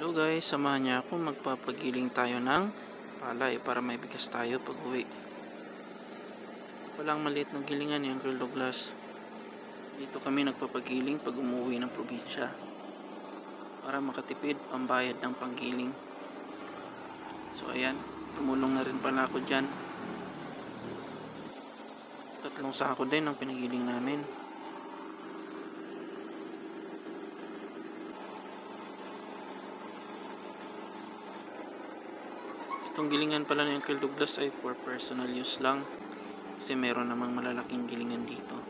Hello guys, samahan niya ako, magpapagiling tayo ng palay para may bigas tayo pag uwi. Walang maliit na gilingan yung Uncle Douglas. Dito kami nagpapagiling pag umuwi ng probinsya para makatipid pambayad ng panggiling. So ayan, tumulong na rin pala ako dyan. 3 sako din ang pinagiling namin. Itong gilingan pala ni Uncle Douglas ay for personal use lang kasi meron namang malalaking gilingan dito.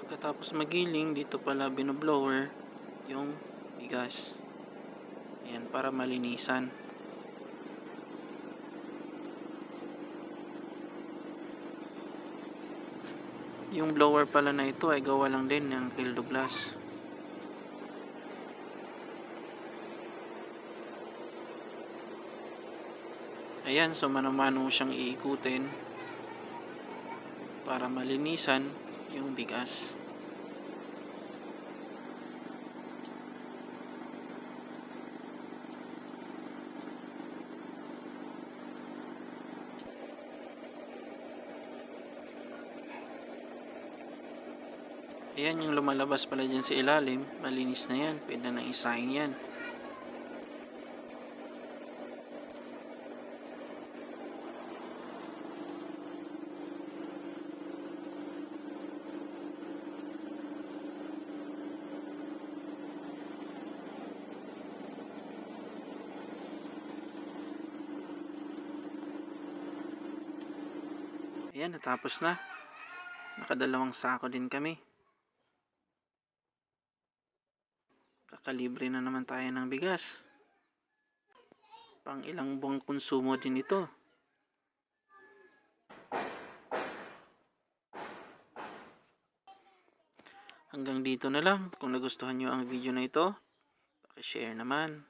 Pagkatapos magiling, dito pala binoblower yung bigas. Ayan, para malinisan. Yung blower pala na ito ay gawa lang din ng Uncle Douglas. Ayan, so mano-mano siyang iikutin para malinisan yung bigas. Ayan yung lumalabas pala dyan sa ilalim, malinis na yan, pwede na isahin yan. Ayan, natapos na. Nakadalawang sako din kami. Kakalibre na naman tayo ng bigas. Pang ilang buwang konsumo din ito. Hanggang dito na lang. Kung nagustuhan nyo ang video na ito, paki-share naman.